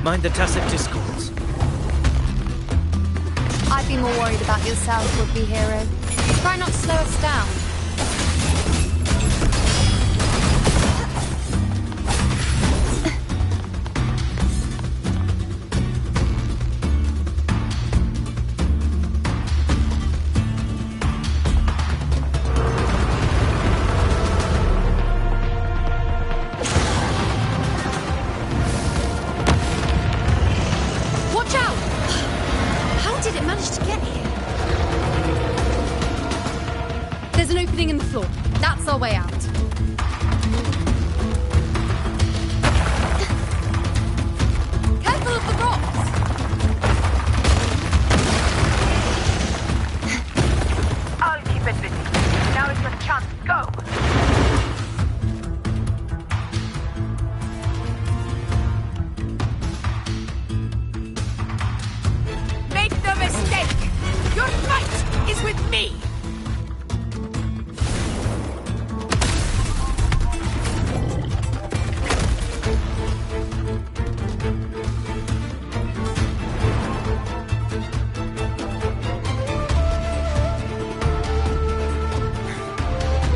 mind the tacit discords. I'd be more worried about yourself, would-be hero. Try not to slow us down.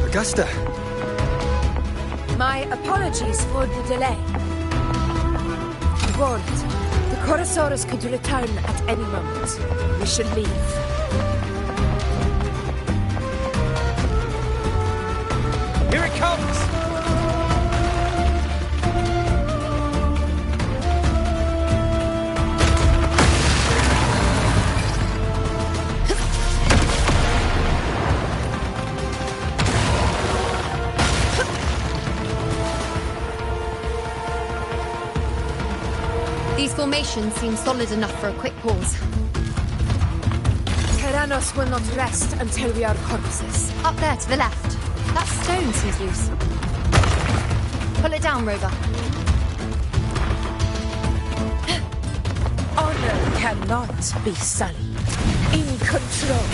Augusta! My apologies for the delay. Warned, the Chorosaurus could return at any moment. We should leave. Here it comes! These formations seem solid enough for a quick pause. Tyrannos will not rest until we are corpses. Up there to the left. That stone seems loose. Pull it down, Rover. Honor cannot be sullied. In control.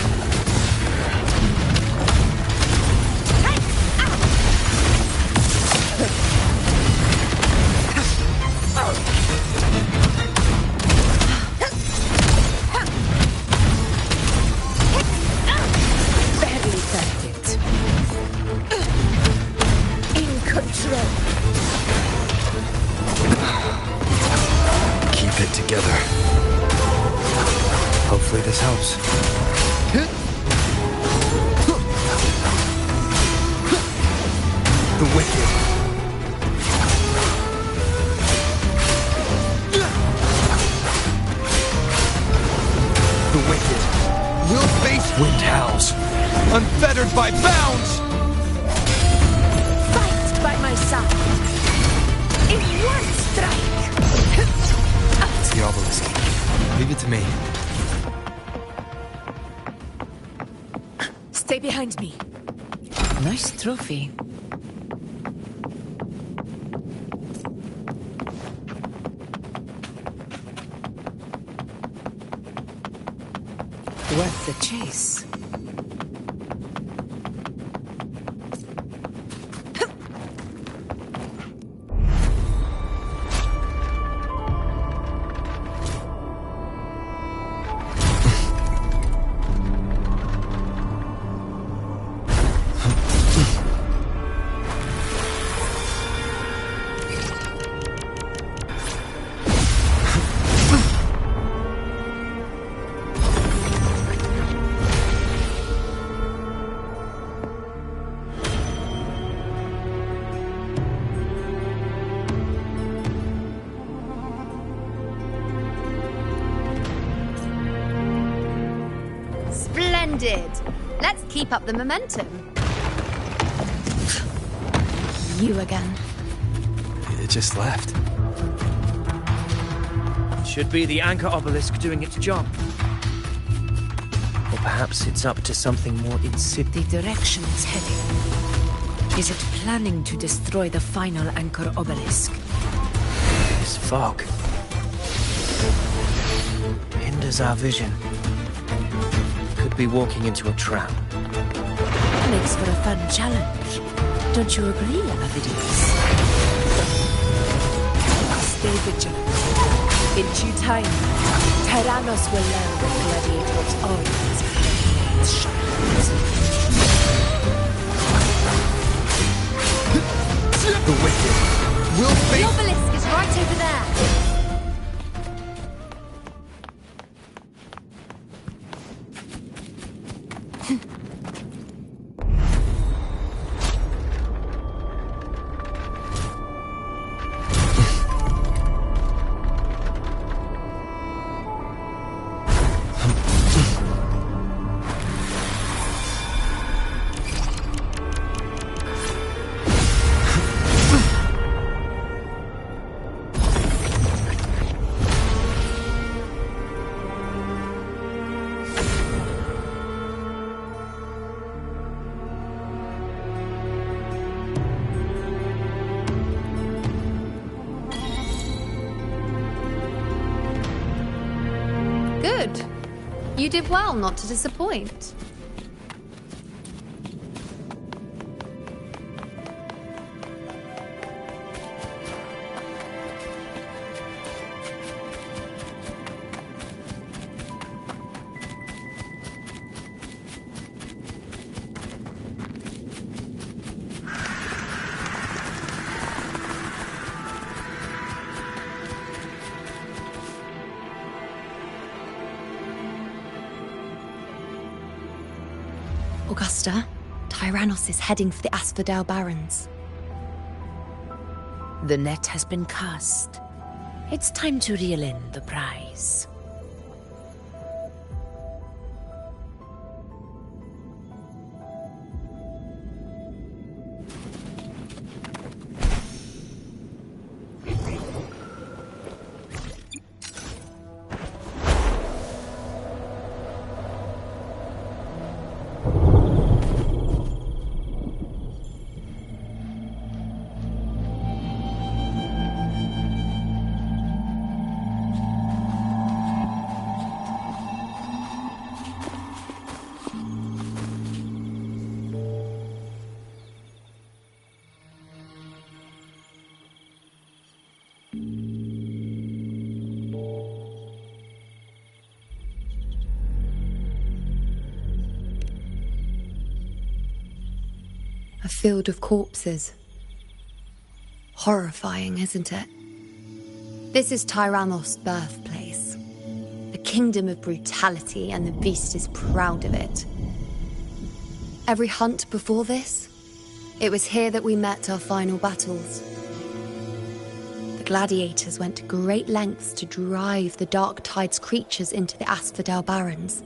Hopefully this helps. The wicked. The wicked will face wind howls, unfettered by bounds. Fight by my side. In one strike. It's the obelisk. Leave it to me. Stay behind me. Nice trophy. Worth the chase. Let's keep up the momentum. You again. It just left. Should be the anchor obelisk doing its job. Or perhaps it's up to something more insidious. The direction it's heading. Is it planning to destroy the final anchor obelisk? This fog hinders our vision. Could be walking into a trap. Makes for a fun challenge. Don't you agree, Avidius? Stay vigilant. In due time, Tyrannos will learn that gladiators always have their blades sharpened. The wicked will The face... obelisk is right over there. Good. You did well not to disappoint. Augusta, Tyrannos is heading for the Asphodel Barrens. The net has been cast. It's time to reel in the prize. A field of corpses. Horrifying, isn't it? This is Tyrannos' birthplace. A kingdom of brutality, and the beast is proud of it. Every hunt before this, it was here that we met our final battles. The gladiators went to great lengths to drive the Dark Tide's creatures into the Asphodel Barrens.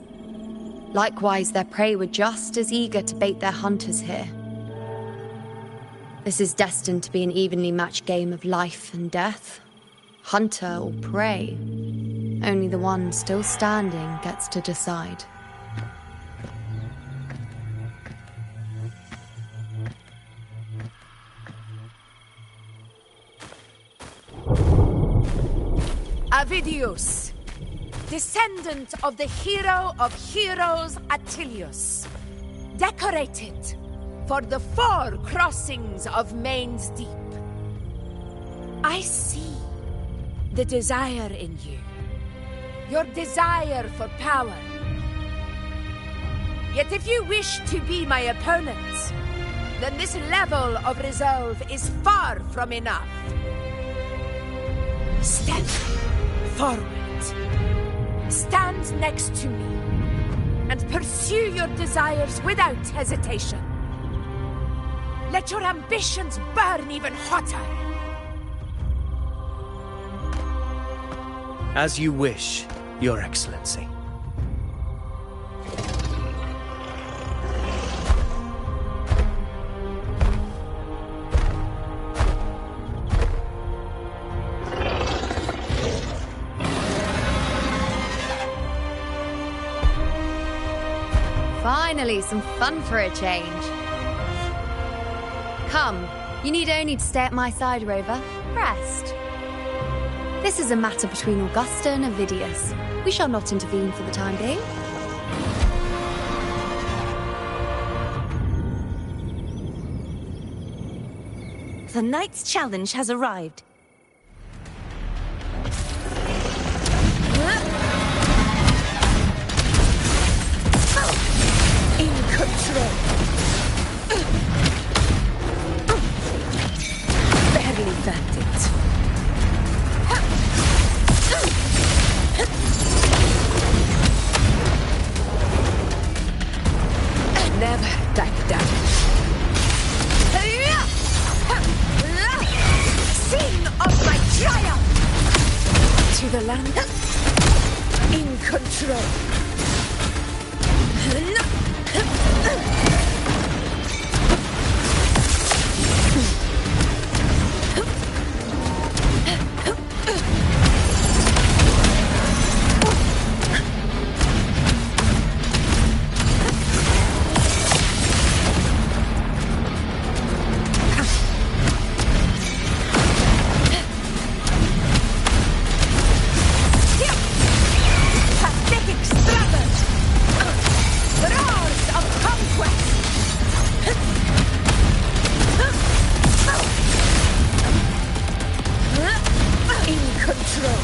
Likewise, their prey were just as eager to bait their hunters here. This is destined to be an evenly matched game of life and death. Hunter or prey. Only the one still standing gets to decide. Avidius, descendant of the hero of heroes Attilius, decorated for the 4 crossings of Main's Deep. I see the desire in you, your desire for power. Yet if you wish to be my opponent, then this level of resolve is far from enough. Step forward. Stand next to me and pursue your desires without hesitation. Let your ambitions burn even hotter. As you wish, Your Excellency. Finally, some fun for a change. Come, you need only to stay at my side, Rover. Rest. This is a matter between Augusta and Avidius. We shall not intervene for the time being. The knight's challenge has arrived. control. Barely felt it. Never back down. Sing of my triumph! To the land. In control. Pathetic struggles! Roars of conquest! In control.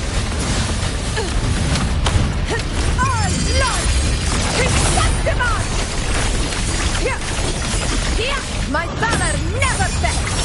All blood! Chrysanthemum! My valor never fails!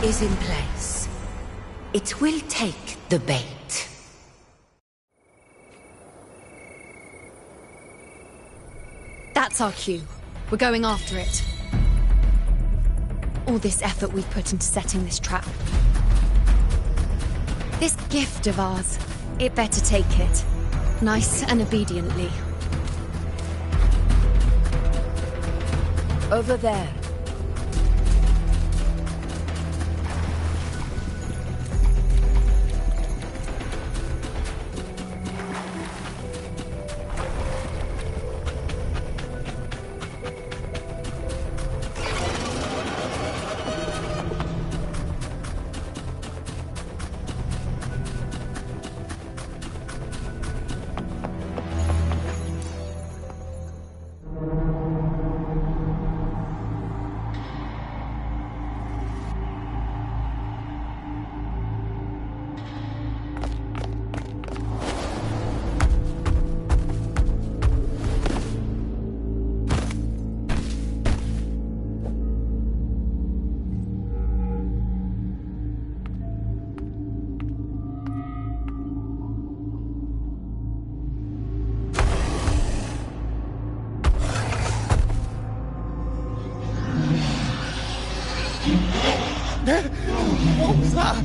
Is in place. It will take the bait. That's our cue. We're going after it. All this effort we've put into setting this trap. This gift of ours, it better take it. Nice and obediently. Over there. What was that?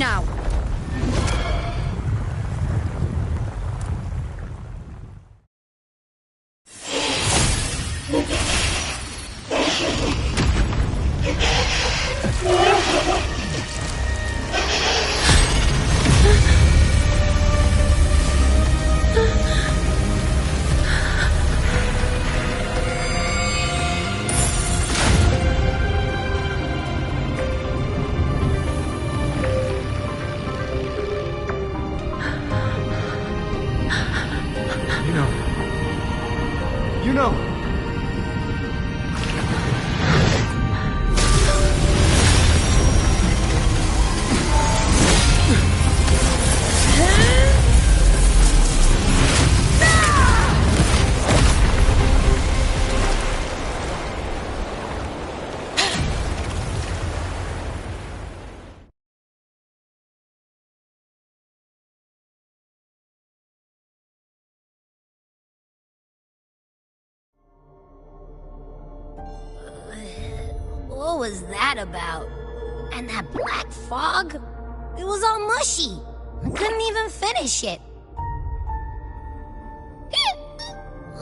now! You know. What was that about? And that black fog? It was all mushy. I couldn't even finish it.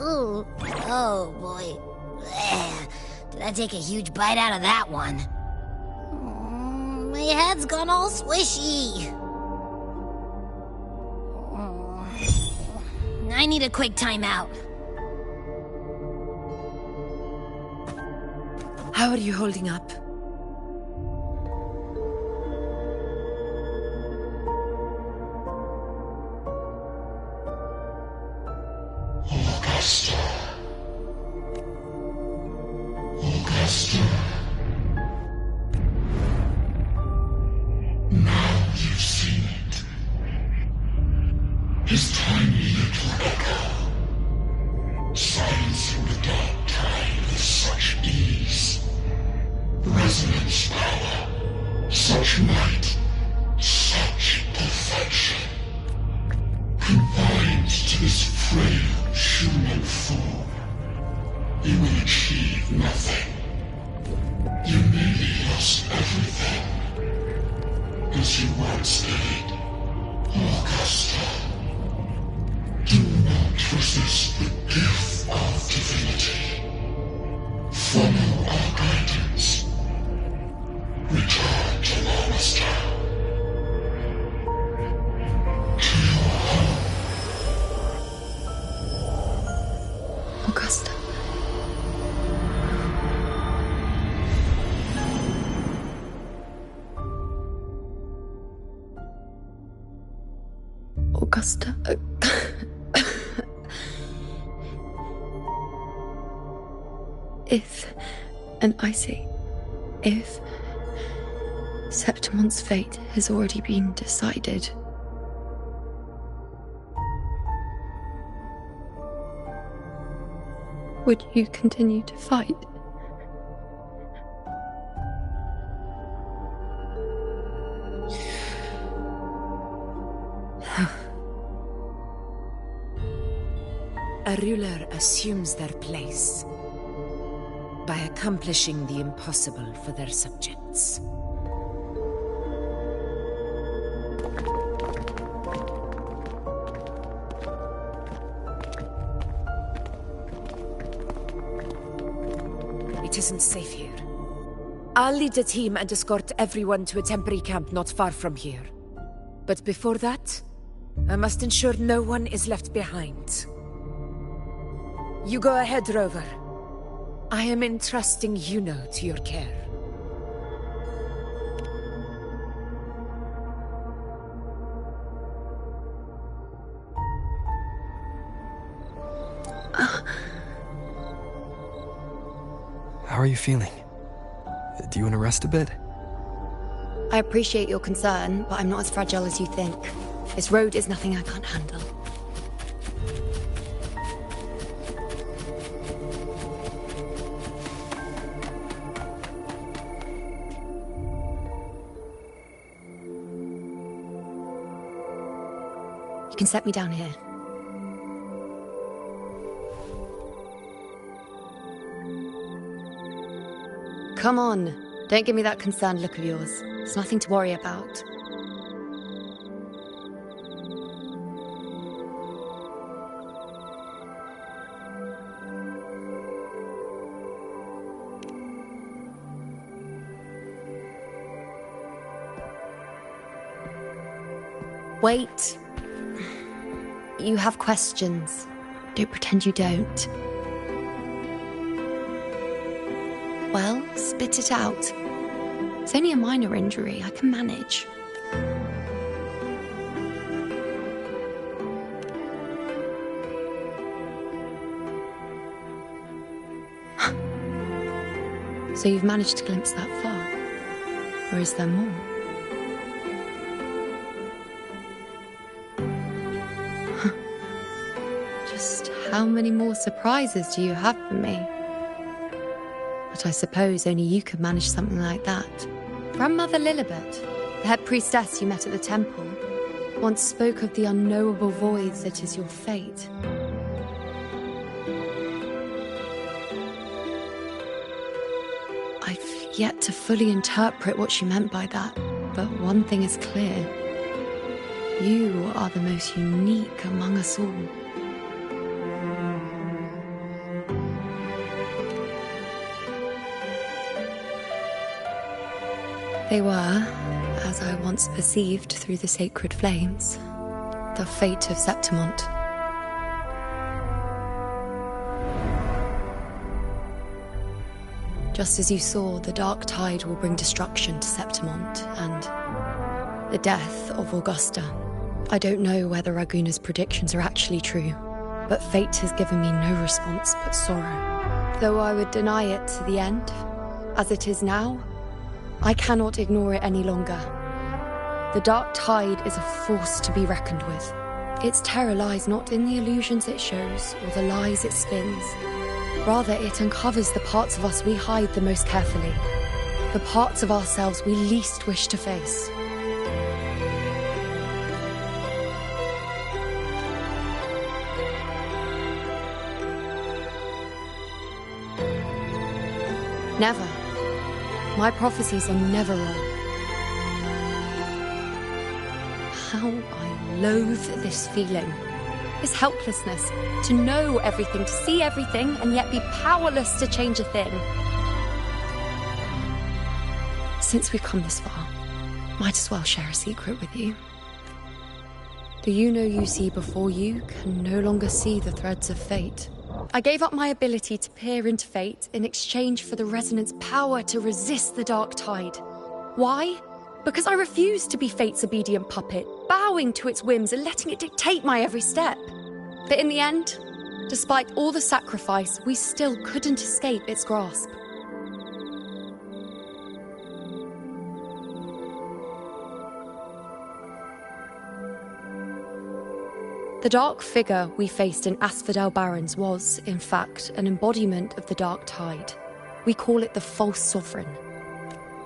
Ooh, oh boy. Ugh. Did I take a huge bite out of that one? My head's gone all swishy. I need a quick timeout. How are you holding up? Augusta. Now you've seen it. His tiny little echo, silencing the dark tide with such ease. Resonance power, such might, such perfection. Confined to this frail human form, you will achieve nothing. You nearly lost everything, as you once did, Augusta. Do not resist the gift of divinity. Follow our guidance. Return to Augusta. To your home. Augusta. Augusta. If, and I say, if Septimon's fate has already been decided, would you continue to fight? A ruler assumes their place by accomplishing the impossible for their subjects. It isn't safe here. I'll lead a team and escort everyone to a temporary camp not far from here. But before that, I must ensure no one is left behind. You go ahead, Rover. I am entrusting Yuno to your care. How are you feeling? Do you want to rest a bit? I appreciate your concern, but I'm not as fragile as you think. This road is nothing I can't handle. You can set me down here. Come on, don't give me that concerned look of yours. It's nothing to worry about. Wait. You have questions. Don't pretend you don't. Well, spit it out. It's only a minor injury. I can manage. So you've managed to glimpse that far? Or is there more? Just how many more surprises do you have for me? But I suppose only you could manage something like that. Grandmother Lilibet, the head priestess you met at the temple, once spoke of the unknowable voids that is your fate. I've yet to fully interpret what she meant by that, but one thing is clear. You are the most unique among us all. They were, as I once perceived through the sacred flames, the fate of Septimont. Just as you saw, the dark tide will bring destruction to Septimont and the death of Augusta. I don't know whether Raguna's predictions are actually true, but fate has given me no response but sorrow. Though I would deny it to the end, as it is now, I cannot ignore it any longer. The dark tide is a force to be reckoned with. Its terror lies not in the illusions it shows or the lies it spins. Rather, it uncovers the parts of us we hide the most carefully, the parts of ourselves we least wish to face. Never. My prophecies are never wrong. How I loathe this feeling. This helplessness, to know everything, to see everything, and yet be powerless to change a thing. Since we've come this far, might as well share a secret with you. The you see before you can no longer see the threads of fate. I gave up my ability to peer into fate in exchange for the resonance power to resist the dark tide. Why? Because I refused to be fate's obedient puppet, bowing to its whims and letting it dictate my every step. But in the end, despite all the sacrifice, we still couldn't escape its grasp. The dark figure we faced in Asphodel Barrens was, in fact, an embodiment of the dark tide. We call it the false sovereign.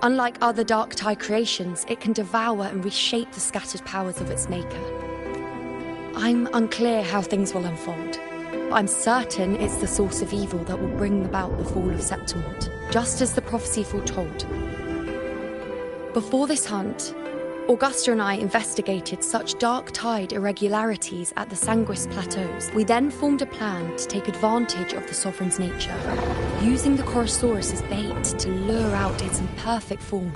Unlike other dark tide creations, it can devour and reshape the scattered powers of its maker. I'm unclear how things will unfold, but I'm certain it's the source of evil that will bring about the fall of Septimont, just as the prophecy foretold. Before this hunt, Augusta and I investigated such dark tide irregularities at the Sanguis Plateaus. We then formed a plan to take advantage of the Sovereign's nature, using the Chorosaurus as bait to lure out its imperfect form.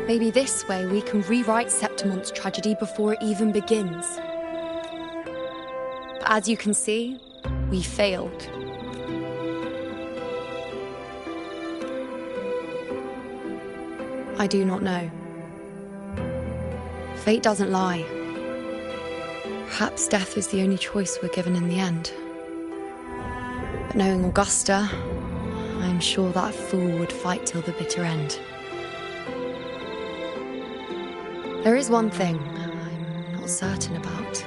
Maybe this way we can rewrite Septimont's tragedy before it even begins. But as you can see, we failed. I do not know. Fate doesn't lie. Perhaps death is the only choice we're given in the end. But knowing Augusta, I'm sure that fool would fight till the bitter end. There is one thing I'm not certain about.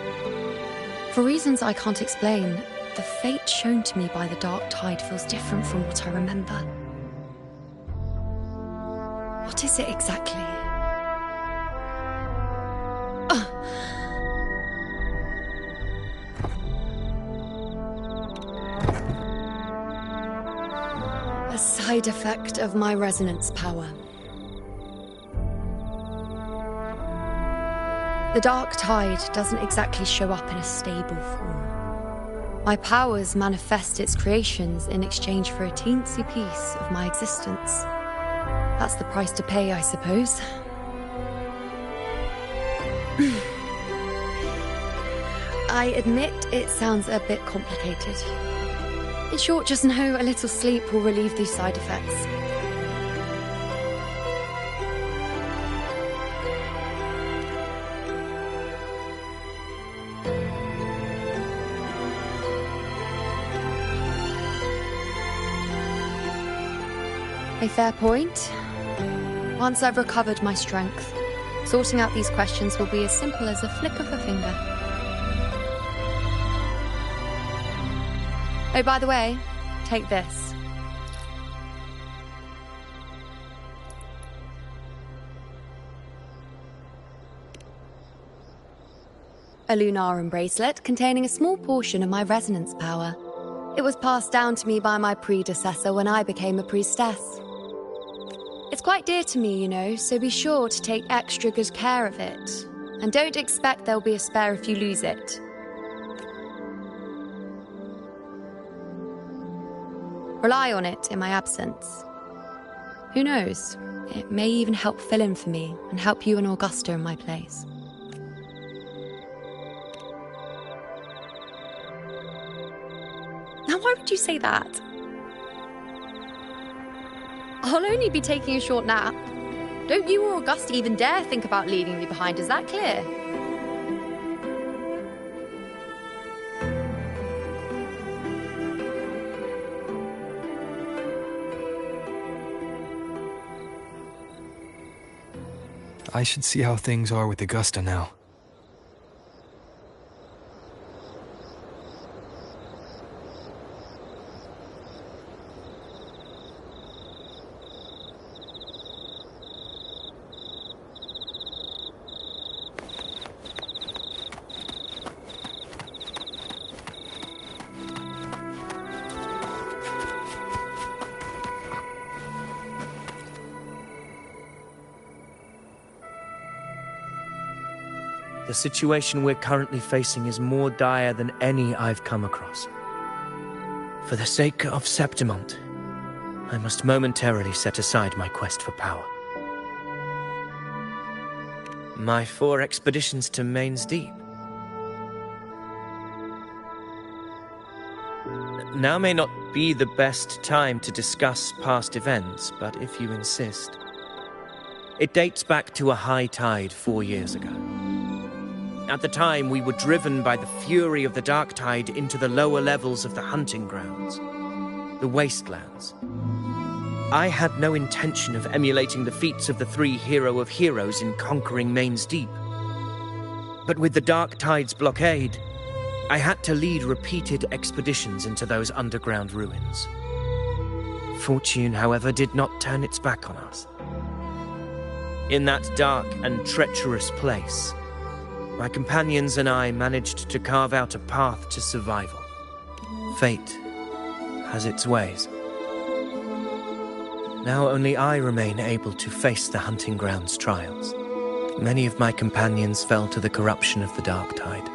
For reasons I can't explain, the fate shown to me by the dark tide feels different from what I remember. What is it exactly? A side effect of my resonance power. The dark tide doesn't exactly show up in a stable form. My powers manifest its creations in exchange for a teensy piece of my existence. That's the price to pay, I suppose. I admit it sounds a bit complicated. In short, just know a little sleep will relieve these side effects. A fair point. Once I've recovered my strength, sorting out these questions will be as simple as a flick of a finger. Oh, by the way, take this. A Lunarum bracelet containing a small portion of my resonance power. It was passed down to me by my predecessor when I became a priestess. It's quite dear to me, you know, so be sure to take extra good care of it. And don't expect there'll be a spare if you lose it. Rely on it in my absence. Who knows? It may even help fill in for me and help you and Augusta in my place. Now, why would you say that? I'll only be taking a short nap. Don't you or Augusta even dare think about leaving me behind, is that clear? I should see how things are with Augusta now. The situation we're currently facing is more dire than any I've come across. For the sake of Septimont, I must momentarily set aside my quest for power. My 4 expeditions to Main's Deep. Now may not be the best time to discuss past events, but if you insist. It dates back to a high tide 4 years ago. At the time, we were driven by the fury of the dark tide into the lower levels of the hunting grounds, the wastelands. I had no intention of emulating the feats of the 3 hero of heroes in conquering Main's Deep. But with the dark tide's blockade, I had to lead repeated expeditions into those underground ruins. Fortune, however, did not turn its back on us. In that dark and treacherous place, my companions and I managed to carve out a path to survival. Fate has its ways. Now only I remain able to face the hunting grounds trials. Many of my companions fell to the corruption of the dark tide.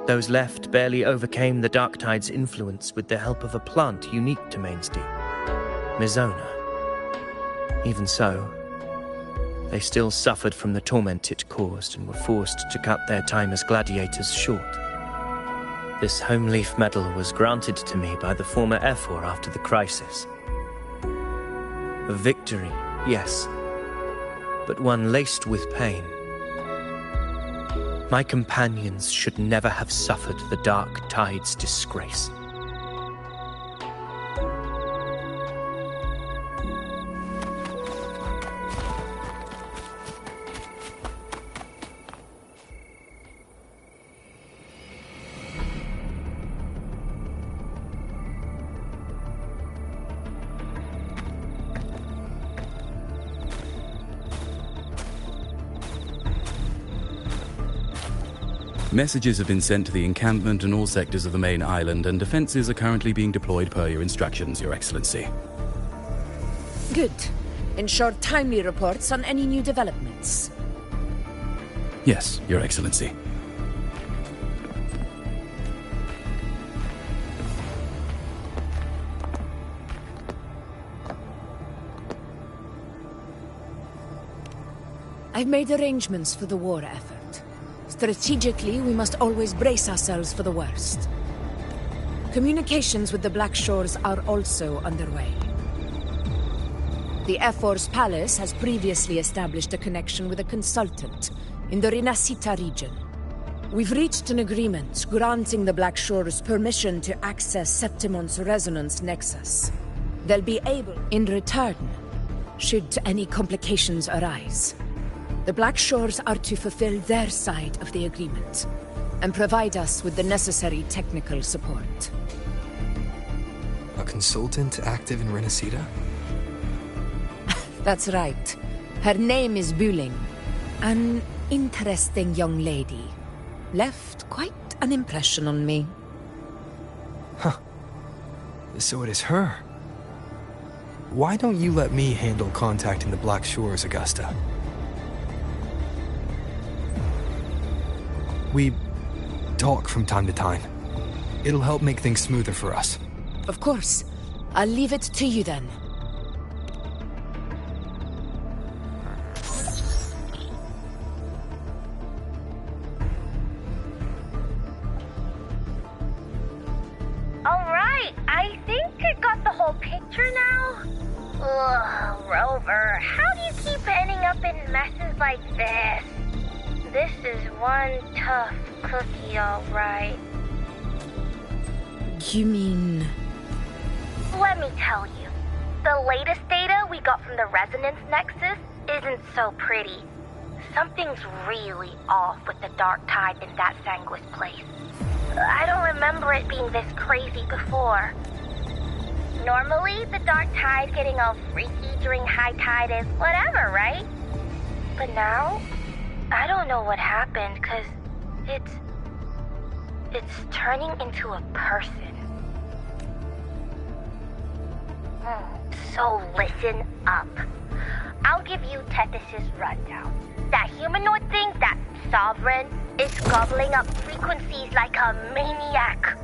Those left barely overcame the dark tide's influence with the help of a plant unique to Main's Deep, Mizona. Even so, they still suffered from the torment it caused and were forced to cut their time as gladiators short. This home leaf medal was granted to me by the former Ephor after the crisis. A victory, yes, but one laced with pain. My companions should never have suffered the dark tide's disgrace. Messages have been sent to the encampment and all sectors of the main island, and defenses are currently being deployed per your instructions, Your Excellency. Good. Ensure timely reports on any new developments. Yes, Your Excellency. I've made arrangements for the war effort. Strategically, we must always brace ourselves for the worst. Communications with the Black Shores are also underway. The Air Force Palace has previously established a connection with a consultant in the Rinascita region. We've reached an agreement granting the Black Shores permission to access Septimon's resonance nexus. They'll be able, in return, should any complications arise. The Black Shores are to fulfill their side of the agreement and provide us with the necessary technical support. A consultant active in Rinascita? That's right. Her name is Buling. An interesting young lady. Left quite an impression on me. Huh. So it is her. Why don't you let me handle contacting the Black Shores, Augusta? We talk from time to time. It'll help make things smoother for us. Of course. I'll leave it to you then. Alright, I think I got the whole picture now. Ugh, Rover, how do you keep ending up in messes like this? This is one tough cookie, alright. You mean... Let me tell you, the latest data we got from the resonance nexus isn't so pretty. Something's really off with the dark tide in that Sanguis place. I don't remember it being this crazy before. Normally, the dark tide getting all freaky during high tide is whatever, right? But now, I don't know what happened, cause it's turning into a person. So listen up. I'll give you Tethys' rundown. That humanoid thing, that Sovereign, is gobbling up frequencies like a maniac.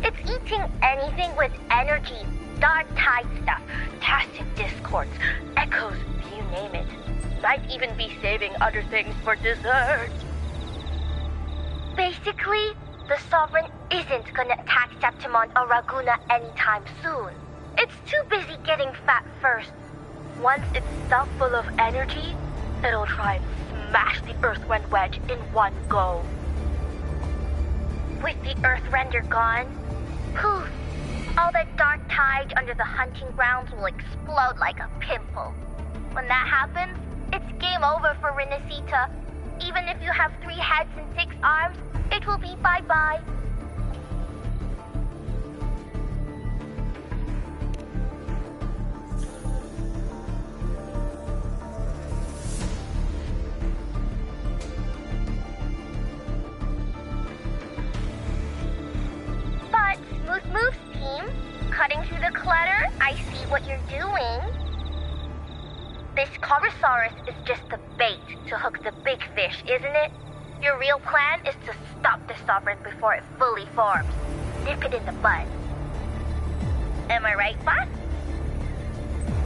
It's eating anything with energy, dark tide stuff, tacit discords, echoes, you name it. Might even be saving other things for dessert. Basically, the Sovereign isn't gonna attack Septimon or Raguna anytime soon. It's too busy getting fat first. Once it's stuffed full of energy, it'll try and smash the Earthrend wedge in one go. With the Earthrender gone, poof, all that dark tide under the hunting grounds will explode like a pimple. When that happens, it's game over for Rinascita. Even if you have 3 heads and 6 arms, it will be bye-bye. But Smooth Moves team, cutting through the clutter, I see what you're doing. This Corosaurus is just the bait to hook the big fish, isn't it? Your real plan is to stop the Sovereign before it fully forms. Nip it in the bud. Am I right, boss?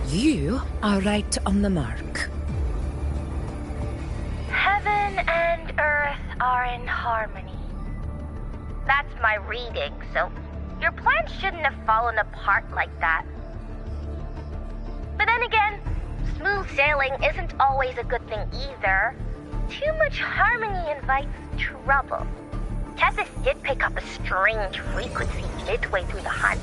You are right on the mark. Heaven and Earth are in harmony. That's my reading, so your plan shouldn't have fallen apart like that. But then again, smooth sailing isn't always a good thing either. Too much harmony invites trouble. Tethys did pick up a strange frequency midway through the hunt.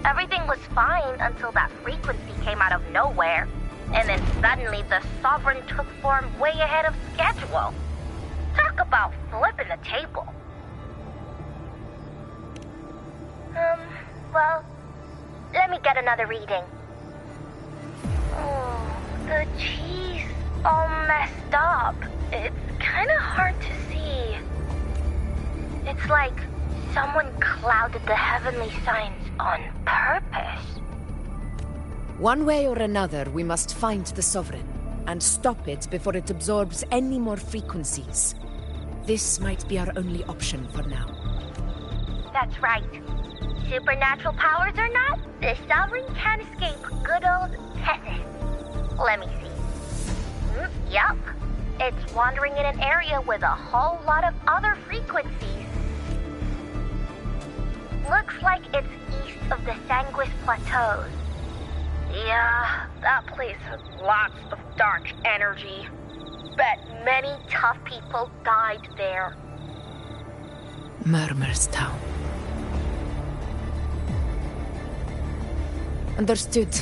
Everything was fine until that frequency came out of nowhere, and then suddenly the Sovereign took form way ahead of schedule. Talk about flipping the table. Well, let me get another reading. Oh, the cheese all messed up. It's kind of hard to see. It's like someone clouded the heavenly signs on purpose. One way or another, we must find the Sovereign and stop it before it absorbs any more frequencies. This might be our only option for now. That's right. Supernatural powers or not, the Sovereign can't escape good old Tethys. Let me see. Yup. It's wandering in an area with a whole lot of other frequencies. Looks like it's east of the Sanguis Plateaus. Yeah, that place has lots of dark energy. Bet many tough people died there. Murmur's Town. Understood.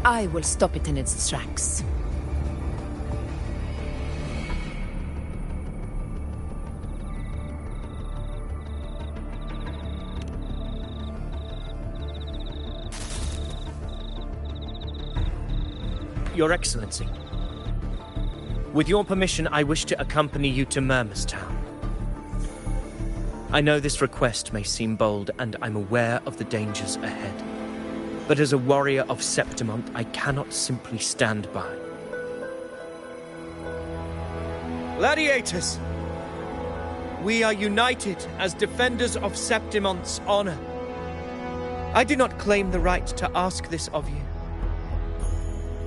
I will stop it in its tracks. Your Excellency, with your permission, I wish to accompany you to Murmur's Town. I know this request may seem bold, and I'm aware of the dangers ahead. But as a warrior of Septimont, I cannot simply stand by. Gladiators! We are united as defenders of Septimont's honor. I do not claim the right to ask this of you.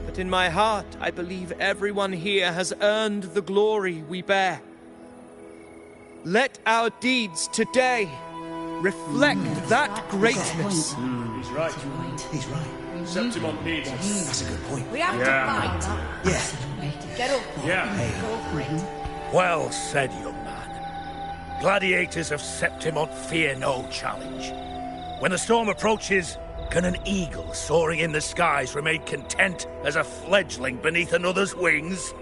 But in my heart, I believe everyone here has earned the glory we bear. Let our deeds today reflect that greatness. He's right. He's right. Septimont needs us. That's a good point. We have to fight. Yeah. Get up. Yeah. Go for it. Well said, young man. Gladiators of Septimont fear no challenge. When the storm approaches, can an eagle soaring in the skies remain content as a fledgling beneath another's wings?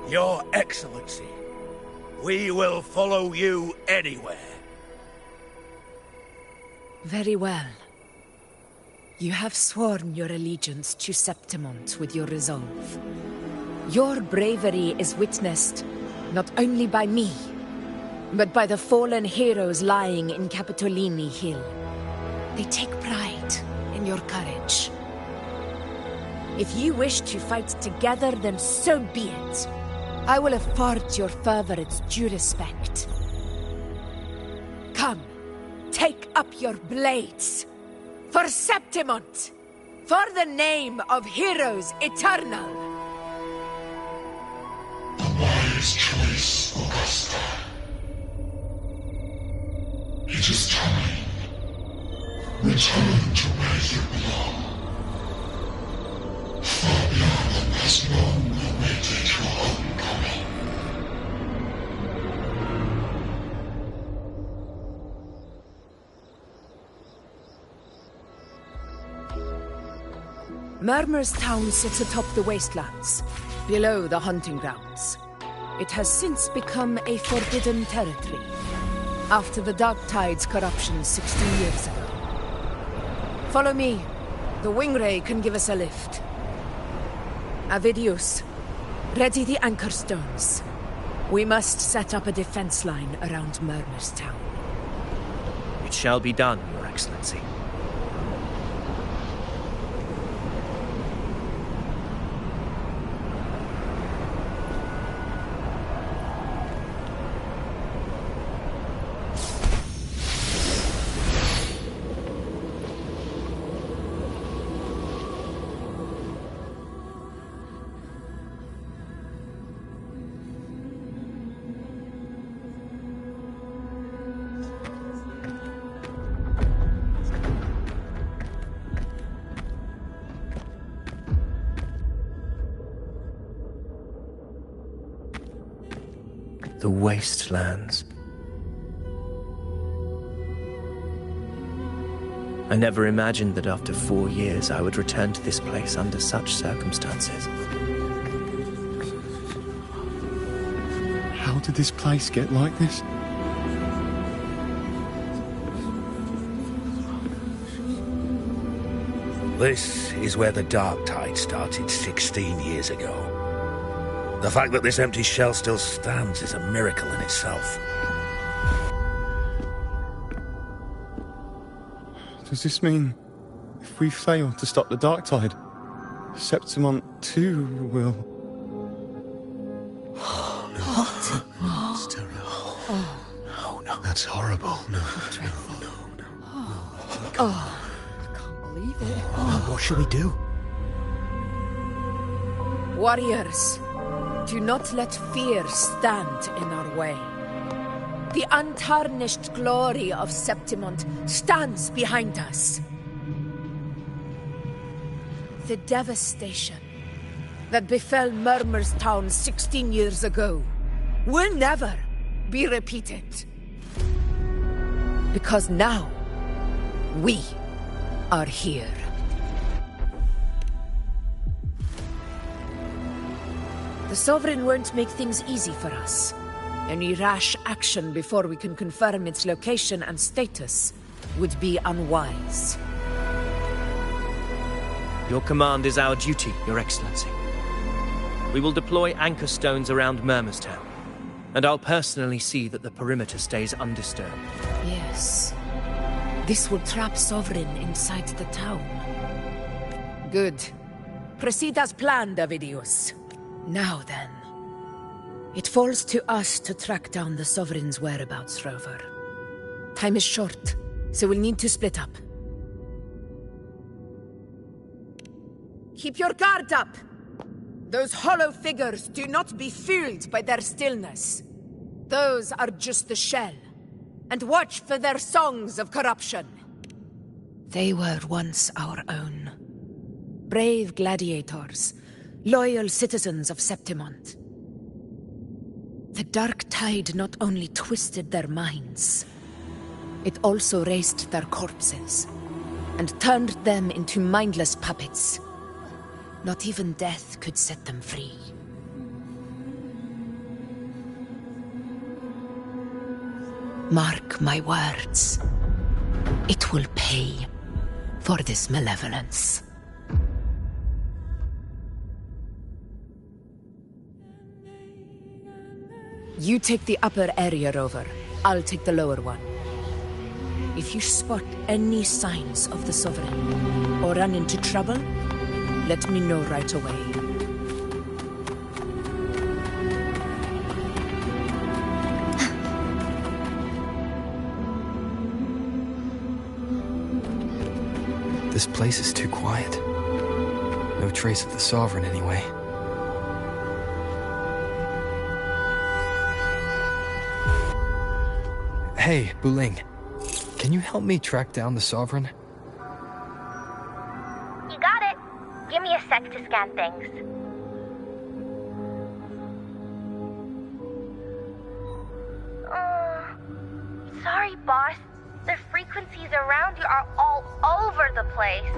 Your Excellency, we will follow you anywhere. Very well. You have sworn your allegiance to Septimont with your resolve. Your bravery is witnessed not only by me, but by the fallen heroes lying in Capitolini Hill. They take pride in your courage. If you wish to fight together, then so be it. I will afford your fervor its due respect. Come, take up your blades. For Septimont! For the name of heroes eternal! A wise choice, Augusta. It is time. Return to where you belong. Far beyond the has long awaited your homecoming. Murmur's Town sits atop the wastelands, below the hunting grounds. It has since become a forbidden territory, after the Dark Tide's corruption 16 years ago. Follow me. The Wingray can give us a lift. Avidius, ready the anchor stones. We must set up a defense line around Murmur's Town. It shall be done, Your Excellency. The wastelands. I never imagined that after 4 years I would return to this place under such circumstances. How did this place get like this? This is where the Dark Tide started 16 years ago. The fact that this empty shell still stands is a miracle in itself. Does this mean if we fail to stop the Dark Tide, Septimont too will... Oh, no. What? It's terrible. Oh, no. That's horrible. No, no. Oh, I can't believe it. What should we do? Warriors, do not let fear stand in our way. The untarnished glory of Septimont stands behind us. The devastation that befell Murmur's town 16 years ago will never be repeated. Because now, we are here. The Sovereign won't make things easy for us. Any rash action before we can confirm its location and status would be unwise. Your command is our duty, Your Excellency. We will deploy anchor stones around Murmurstown, and I'll personally see that the perimeter stays undisturbed. Yes. This will trap Sovereign inside the town. Good. Proceed as planned, Avidius. Now then. It falls to us to track down the Sovereign's whereabouts, Rover. Time is short, so we'll need to split up. Keep your guard up! Those hollow figures do not be fooled by their stillness. Those are just the shell. And watch for their songs of corruption. They were once our own. Brave gladiators, loyal citizens of Septimont. The dark tide not only twisted their minds, it also raised their corpses, and turned them into mindless puppets. Not even death could set them free. Mark my words. It will pay for this malevolence. You take the upper area, Rover. I'll take the lower one. If you spot any signs of the Sovereign, or run into trouble, let me know right away. This place is too quiet. No trace of the Sovereign anyway. Hey, Buling. Can you help me track down the Sovereign? You got it. Give me a sec to scan things. Sorry, boss. The frequencies around you are all over the place.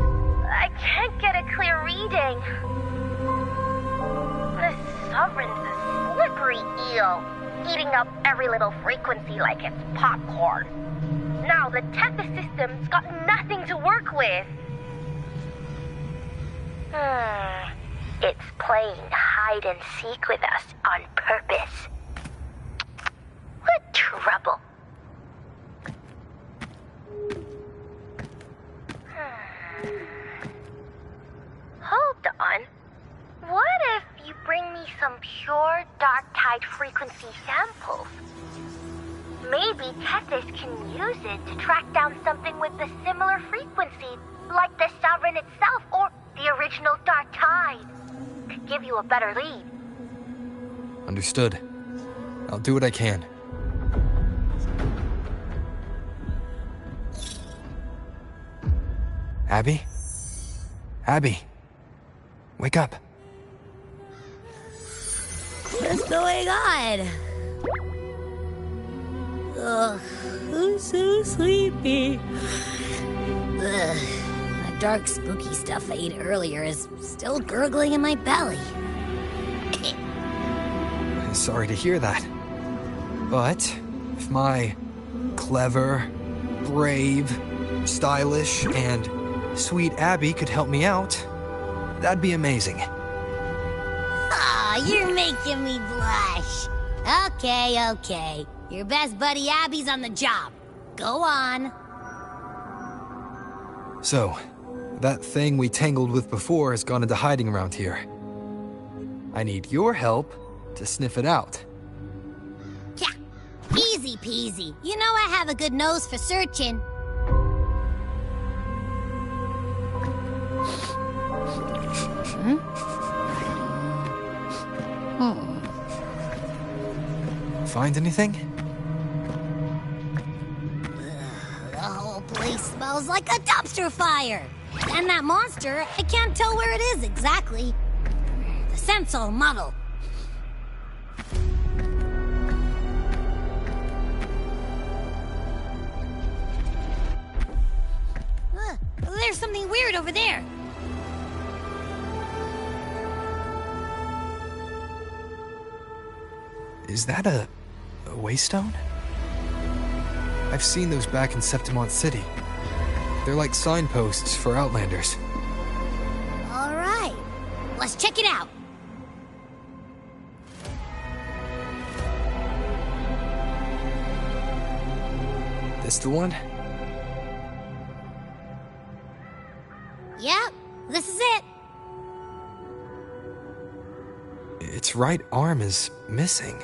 I can't get a clear reading. The Sovereign's a slippery eel, eating up every little frequency like it's popcorn. Now the Tethys system's got nothing to work with. It's playing hide and seek with us on purpose. What trouble. Hold on. What if you bring me some pure dark tide frequency samples? Maybe Tethys can use it to track down something with a similar frequency, like the Sovereign itself or the original dark tide. Could give you a better lead. Understood. I'll do what I can. Abby? Abby? Wake up. What's going on? Ugh, I'm so sleepy. Ugh, the dark, spooky stuff I ate earlier is still gurgling in my belly. Sorry to hear that. But if my clever, brave, stylish, and sweet Abby could help me out, that'd be amazing. Aw, you're making me blush. Okay. Your best buddy Abby's on the job. Go on. So, that thing we tangled with before has gone into hiding around here. I need your help to sniff it out. Yeah, easy peasy. You know I have a good nose for searching. Find anything? The whole place smells like a dumpster fire. And that monster, I can't tell where it is exactly. The scent's all muddled. There's something weird over there. Is that a waystone? I've seen those back in Septimont City. They're like signposts for Outlanders. All right, let's check it out. This the one? Yep, this is it. Its right arm is missing.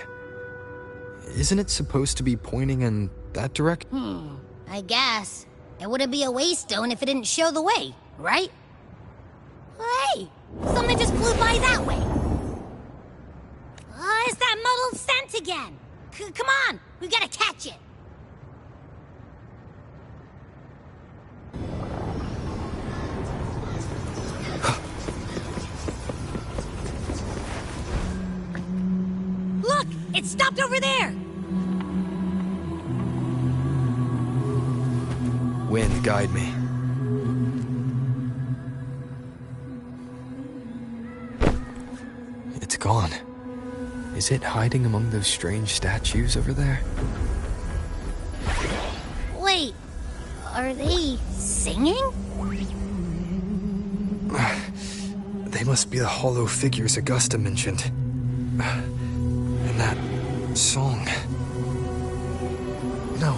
Isn't it supposed to be pointing in that direction? I guess. It wouldn't be a waystone if it didn't show the way, right? Hey, something just flew by that way. It's that muddled scent again. Come on, we've got to catch it. Look, it stopped over there. Wind, guide me. It's gone. Is it hiding among those strange statues over there? Wait, are they singing? They must be the hollow figures Augusta mentioned. And that song. No,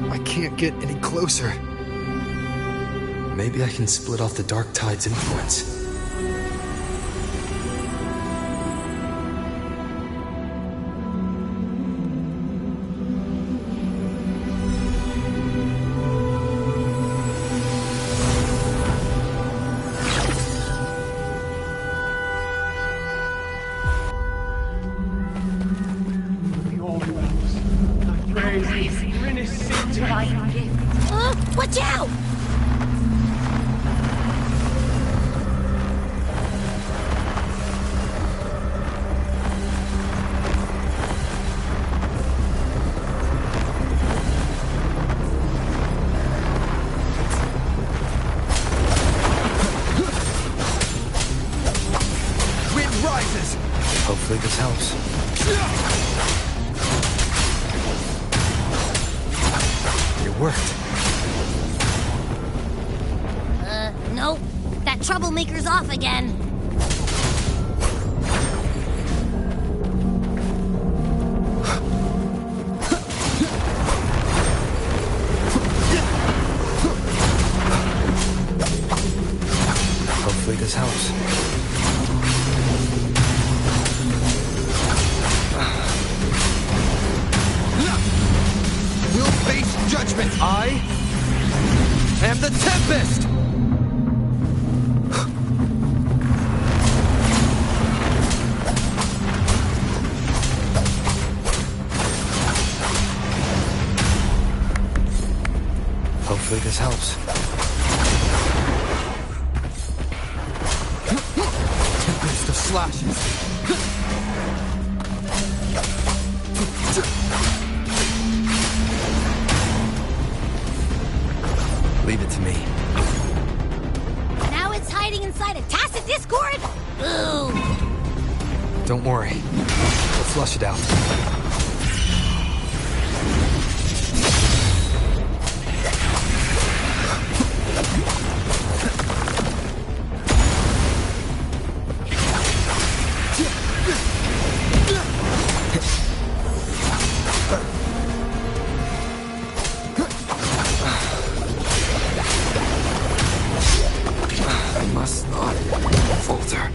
I can't get any closer. Maybe I can split off the Dark Tide's influence. Watch out! Wind rises! Hopefully this helps. It worked. Nope. That troublemaker's off again. Hopefully this helps. We'll face judgment. I am the Tempest! Hopefully this helps. Tempest of slashes. Leave it to me. Now it's hiding inside a tacit discord? Ooh. Don't worry. We'll flush it out. I must not falter.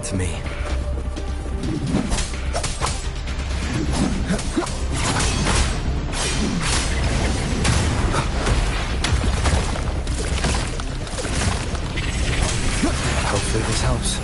to me. Hopefully this helps.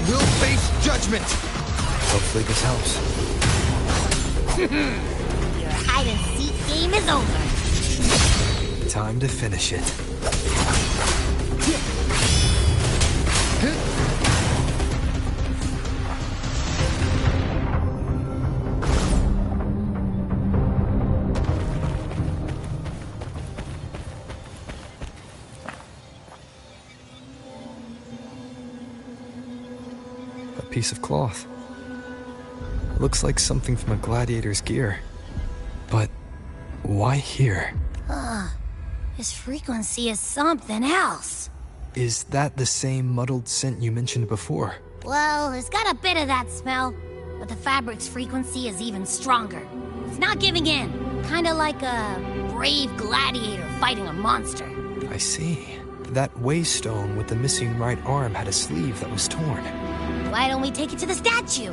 We'll face judgment. Hopefully this helps. Your hide-and-seek game is over. Time to finish it. A piece of cloth. Looks like something from a gladiator's gear. But why here? This frequency is something else. Is that the same muddled scent you mentioned before? Well, it's got a bit of that smell, but the fabric's frequency is even stronger. It's not giving in. Kinda like a brave gladiator fighting a monster. I see. That waystone with the missing right arm had a sleeve that was torn. Why don't we take it to the statue?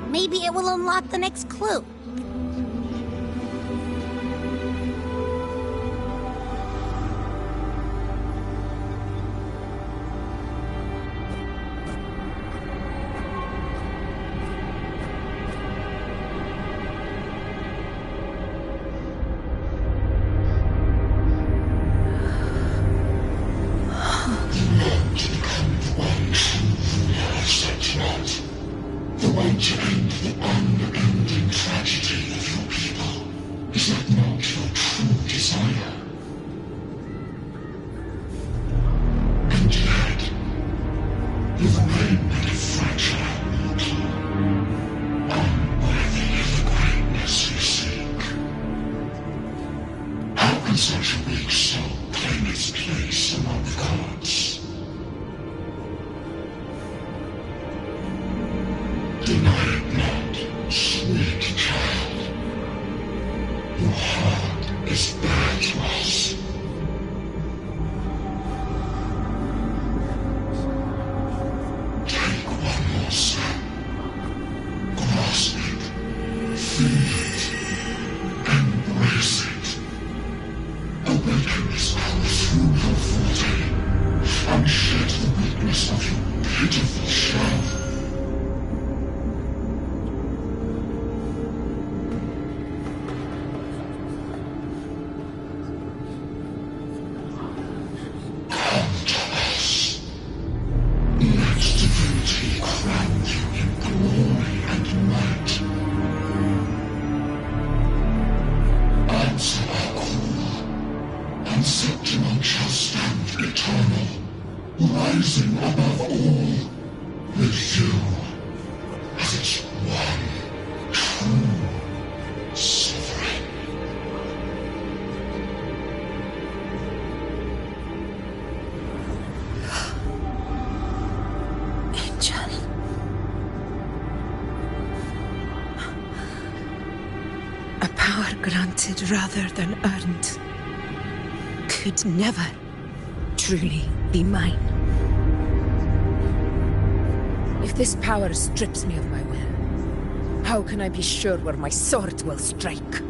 Maybe it will unlock the next clue. The one to end the unending tragedy of your people. Is that not your true desire? And yet, you remain but a fragile mortal, unworthy of the greatness you seek. How can such a weak soul claim its place among the gods? Deny it not, sweet child. Your heart is bare to us. Take one more step. Grasp it. Feel it. Embrace it. Awaken this power through your forte, and shed the weakness of your pitiful shell. Rising above all, with you as its one true sovereign. Angel. A power granted rather than earned could never truly be mine. If this power strips me of my will, how can I be sure where my sword will strike?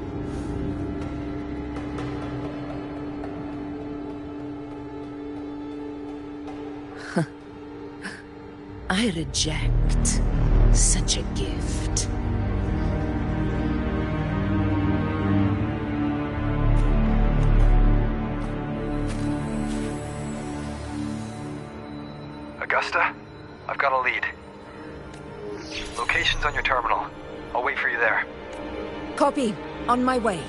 I reject such a gift. Augusta, I've got a lead. Location's on your terminal. I'll wait for you there. Copy. On my way.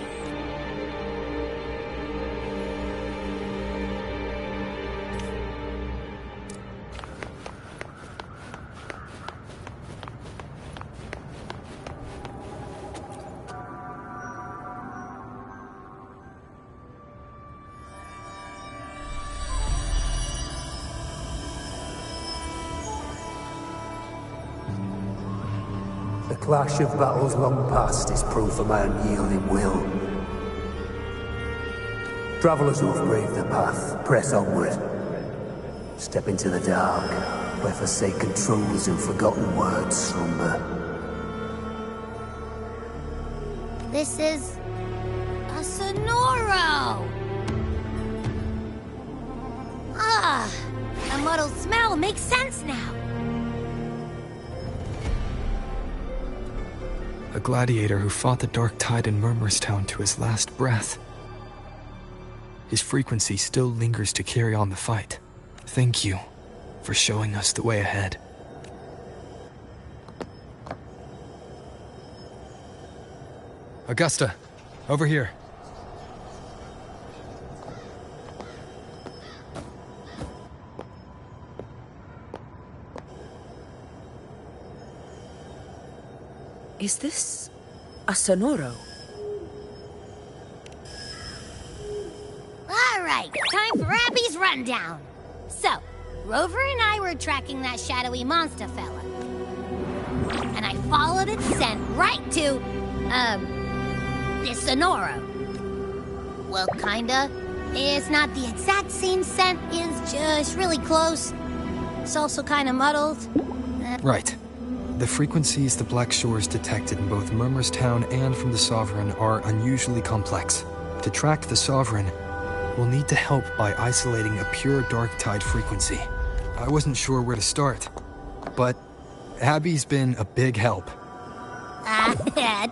clash of battles long past is proof of my unyielding will. Travellers who have braved the path, press onward. Step into the dark, where forsaken truths and forgotten words slumber. This is... a Sonoro! Ah, the muddled smell makes sense now. A gladiator who fought the Dark Tide in Murmurstown to his last breath. His frequency still lingers to carry on the fight. Thank you for showing us the way ahead. Augusta, over here. Is this a Sonoro? All right, time for Abby's rundown. So, Rover and I were tracking that shadowy monster fella. And I followed its scent right to, this Sonoro. Well, kinda. It's not the exact same scent, it's just really close. It's also kinda muddled. Right. The frequencies the Black Shores detected in both Murmurstown and from the Sovereign are unusually complex. To track the Sovereign, we'll need to help by isolating a pure Dark Tide frequency. I wasn't sure where to start, but Abby's been a big help.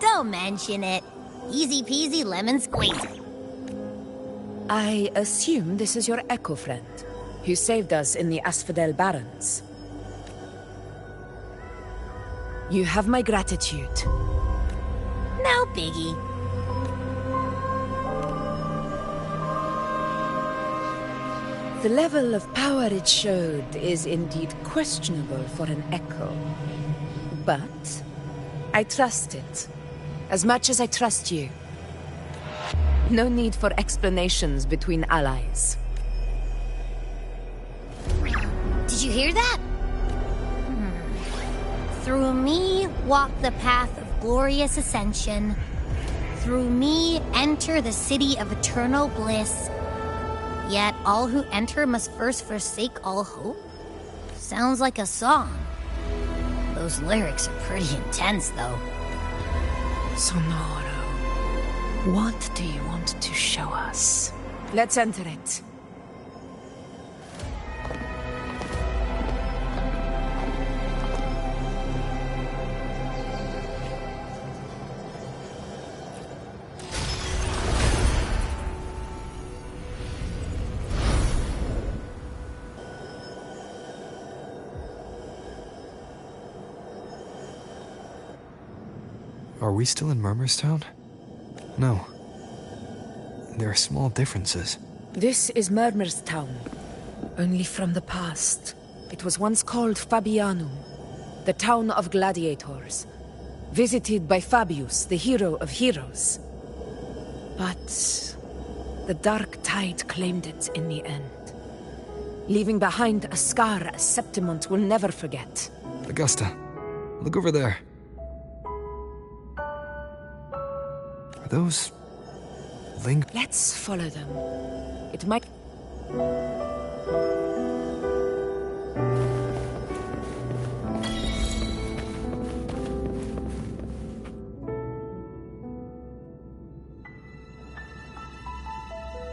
Don't mention it. Easy peasy lemon squeezy. I assume this is your Echo friend, who saved us in the Asphodel Barrens. You have my gratitude. No biggie. The level of power it showed is indeed questionable for an Echo. But I trust it, as much as I trust you. No need for explanations between allies. Did you hear that? Through me walk the path of glorious ascension. Through me enter the city of eternal bliss. Yet all who enter must first forsake all hope? Sounds like a song. Those lyrics are pretty intense, though. Sonoro, what do you want to show us? Let's enter it. Are we still in Murmurstown? No. There are small differences. This is Murmurstown, only from the past. It was once called Fabianum, the town of gladiators, visited by Fabius, the hero of heroes. But the Dark Tide claimed it in the end, leaving behind a scar Septimont will never forget. Augusta, look over there. Are those... Let's follow them. It might...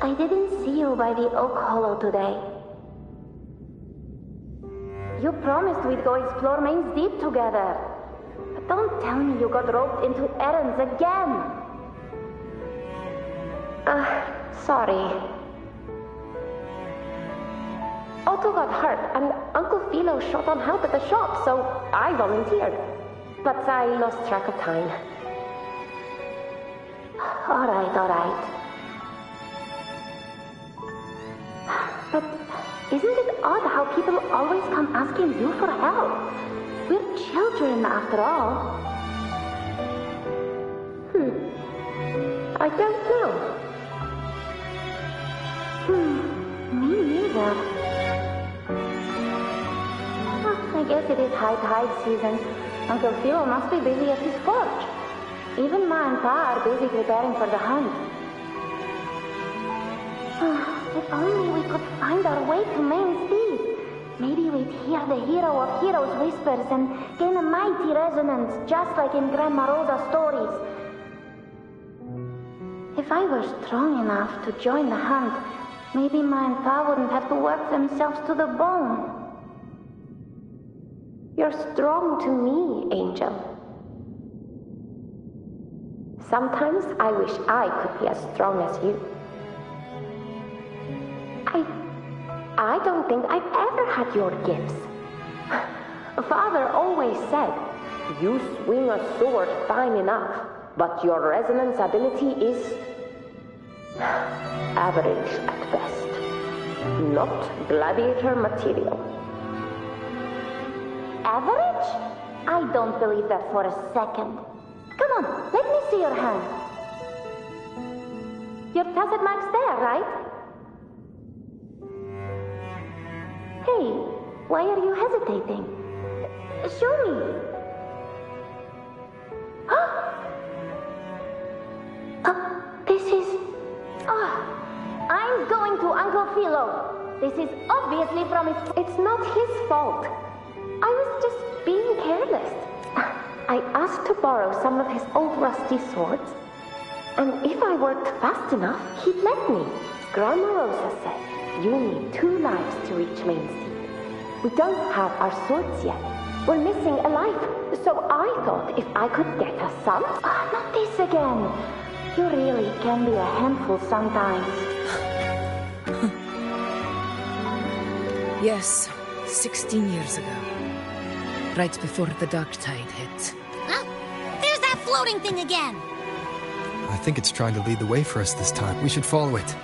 I didn't see you by the Oak Hollow today. You promised we'd go explore Main's Deep together. But don't tell me you got roped into errands again. Sorry. Otto got hurt, and Uncle Philo shot on help at the shop, so I volunteered. But I lost track of time. All right. But isn't it odd how people always come asking you for help? We're children, after all. I don't know. Me neither. I guess it is high tide season. Uncle Philo must be busy at his forge. Even Ma and Pa are busy preparing for the hunt. If only we could find our way to Main Steep. Maybe we'd hear the hero of heroes whispers and gain a mighty resonance, just like in Grandma Rosa's stories. If I were strong enough to join the hunt, maybe Ma and Pa wouldn't have to work themselves to the bone. You're strong to me, Angel. Sometimes I wish I could be as strong as you. I don't think I've ever had your gifts. Father always said, you swing a sword fine enough, but your resonance ability is average at best. Not gladiator material. Average? I don't believe that for a second. Come on, let me see your hand. Your tacet mark's there, right? Hey, why are you hesitating? Show me. This is... I'm going to Uncle Philo. This is obviously from his... It's not his fault. I was just being careless. I asked to borrow some of his old rusty swords, and if I worked fast enough, he'd let me. Grandma Rosa said, you need 2 lives to reach Main Steep. We don't have our swords yet. We're missing a life, so I thought if I could get us some... not this again. You really can be a handful sometimes. Yes, 16 years ago. Right before the dark tide hit. Huh? There's that floating thing again! I think it's trying to lead the way for us this time. We should follow it.